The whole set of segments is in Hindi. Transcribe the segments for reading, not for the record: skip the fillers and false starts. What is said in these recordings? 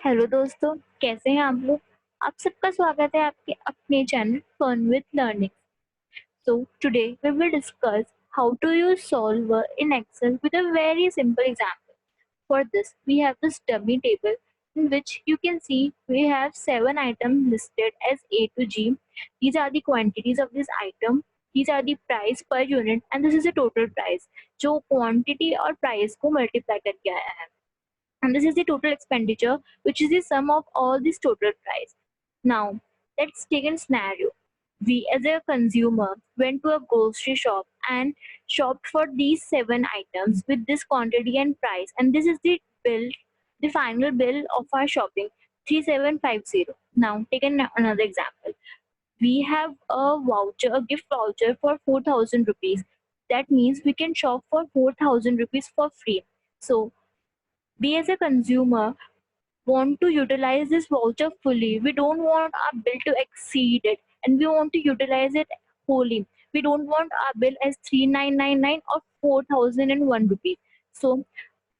हेलो दोस्तों, कैसे हैं आप लोग? आप सबका स्वागत है आपके अपने channel fun with learning. So today we will discuss how to use solver in Excel with a very simple example. For this, we have this dummy table in which you can see we have 7 items listed as A to G. These are the quantities of this item. These are the price per unit and this is the total price जो quantity और price को multiply करके आया है. And this is the total expenditure, which is the sum of all this total price. Now, let's take a scenario. We, as a consumer, went to a grocery shop and shopped for these 7 items with this quantity and price, and this is the bill, the final bill of our shopping, 3750. Now, take another example. We have a voucher, a gift voucher for 4,000 rupees. That means we can shop for 4,000 rupees for free. So, we as a consumer want to utilize this voucher fully. We don't want our bill to exceed it and we want to utilize it wholly. We don't want our bill as 3999 or 4001 rupees. So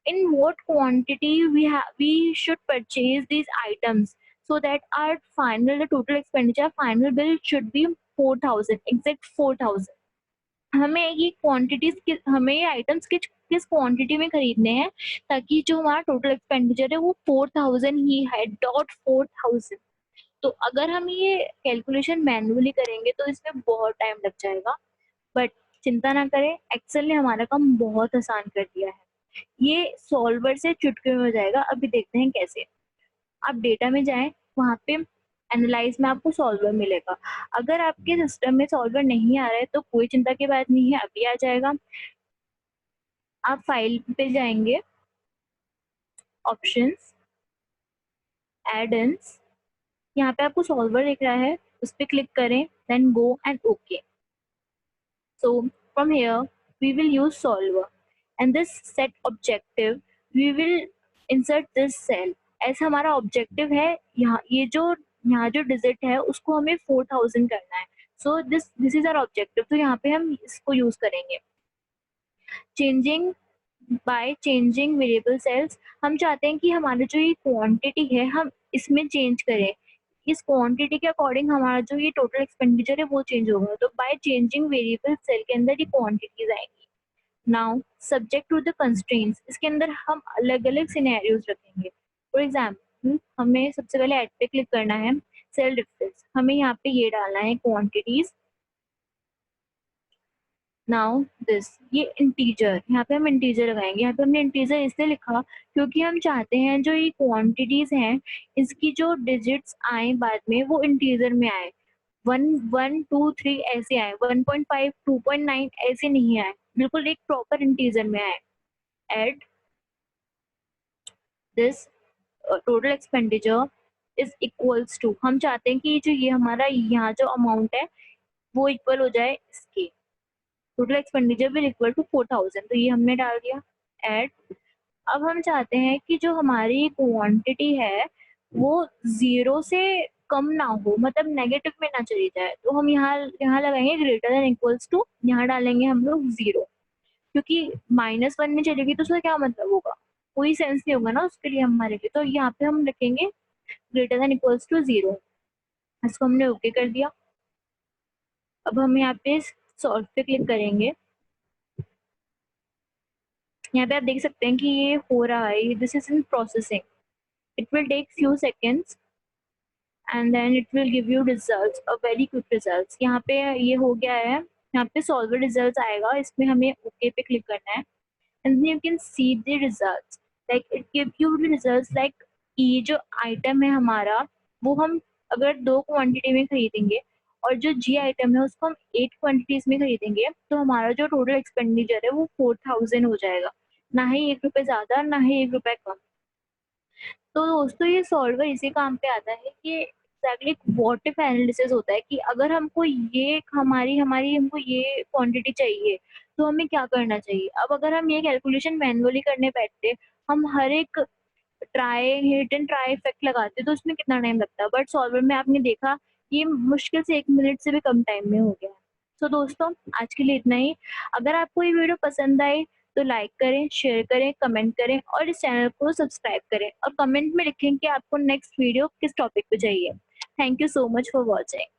in what quantity we should purchase these items so that our final the total expenditure final bill should be 4000, exact 4000. हमें ये क्वांटिटीज़ कि हमें ये आइटम्स किस क्वांटिटी में खरीदने हैं ताकि जो हमारा टोटल एक्सपेंडिचर है वो 4000 ही है, डॉट 4000। तो अगर हम ये कैलकुलेशन मैन्युअली करेंगे तो इसमें बहुत टाइम लग जाएगा। बट चिंता ना करें, एक्सेल ने हमारा काम बहुत आसान कर दिया है। ये सॉल्वर से चुटकी में हो जाएगा। अभी देखते हैं कैसे। आप डेटा में जाएँ, वहाँ पे एनालाइज़ में आपको सॉल्वर मिलेगा। अगर आपके सिस्टम में सॉल्वर नहीं आ रहा है तो कोई चिंता की बात नहीं है, अभी आ जाएगा। आप फाइल पे जाएँगे, ऑप्शंस, ऐड-इन्स, यहाँ पे आपको सॉल्वर दिख रहा है, उस पे क्लिक करें, then go and okay. So from here we will use solver and this set objective we will insert this cell ऐसा हमारा ऑब्जेक्टिव है। यहाँ जो डिजिट है उसको हमें 4000 करना है। So this is our objective, तो यहाँ पे हम इसको यूज करेंगे। Changing by changing variable cells, हम चाहते हैं कि हमारा जो ये क्वांटिटी है हम इसमें चेंज करें। इस क्वांटिटी के अकॉर्डिंग हमारा जो ये टोटल एक्सपेंडिचर है वो चेंज होगा। तो बाय चेंजिंग वेरिएबल सेल के अंदर ये क्वांटिटीज आएंगी। Now subject to the constraints, इसके अंदर हम अलग अलग सिनेरियोज रखेंगे। फॉर एग्जाम्पल हमें सबसे पहले ऐड पे क्लिक करना है, सेल डिफरेंस हमें यहाँ पे ये डालना है क्वांटिटीज। नाउ दिस ये इंटीजर, यहाँ पे हम इंटीजर लगाएंगे। यहाँ पे हमने इंटीजर इसलिए लिखा क्योंकि हम चाहते हैं जो ये क्वांटिटीज हैं इसकी जो डिजिट्स आए बाद में वो इंटीजर में आए। 1 1 2 3 ऐसे आए, 1.5 2.9 ऐसे नहीं आए, बिल्कुल एक प्रॉपर इंटीजर में आए। Add this total expenditure is equals to, हम चाहते हैं कि जो ये हमारा यहाँ जो अमाउंट है वो इक्वल हो जाए इसके। Total expenditure will equal to 4000, तो ये हमने डाल दिया। एड अब हम चाहते हैं कि जो हमारी क्वांटिटी है वो 0 से कम ना हो, मतलब नेगेटिव में ना चली जाए। तो हम यहाँ लगाएंगे ग्रेटर देन इक्वल्स टू, यहाँ डालेंगे हम लोग 0, क्योंकि -1 में चलेगी तो उसका क्या मतलब होगा, कोई सेंस नहीं होगा ना उसके लिए हमारे लिए। तो यहाँ पे हम रखेंगे ग्रेटर देन इक्वल्स टू 0। इसको हमने ओके कर दिया। अब हम यहाँ पे सॉल्व पे क्लिक करेंगे। यहाँ पे आप देख सकते हैं कि ये हो रहा है, this is in processing. It will take few seconds and then it will give you results, a very quick results. यहाँ पे ये हो गया है, यहाँ पे सॉल्वर रिजल्ट्स आएगा, इसमें हमें ओके पे क्लिक करना है and you can see the results, like it give you the results like ये जो आइटम है हमारा वो हम अगर 2 क्वांटिटी में खरीदेंगे और जो जी आइटम है उसको हम 8 क्वांटिटीज में खरीदेंगे तो हमारा जो टोटल एक्सपेंडिचर है वो 4000 हो जाएगा, ना ही 1 रुपए ज़्यादा ना ही 1 रुपए कम। तो दोस्तों ये सॉल्वर इसी काम पे आता है कि एग्जैक्टली व्हाट इफ एनालिसिस होता है कि अगर हमको ये हमारी हमारी हमको ये क्वांटिटी चाहिए तो हमें क्या करना चाहिए। अब अगर हम ये कैलकुलेशन मैन्युअली करने बैठते, हम हर एक try hit and try effect लगाते तो उसमें कितना टाइम लगता है, बट सॉल्वर में आपने देखा ये मुश्किल से 1 मिनट से भी कम टाइम में हो गया है। तो दोस्तों आज के लिए इतना ही। अगर आपको ये वीडियो पसंद आई तो लाइक करें, शेयर करें, कमेंट करें और इस चैनल को सब्सक्राइब करें और कमेंट में लिखें कि आपको नेक्स्ट वीडियो किस टॉपिक पे चाहिए। Thank you so much for watching.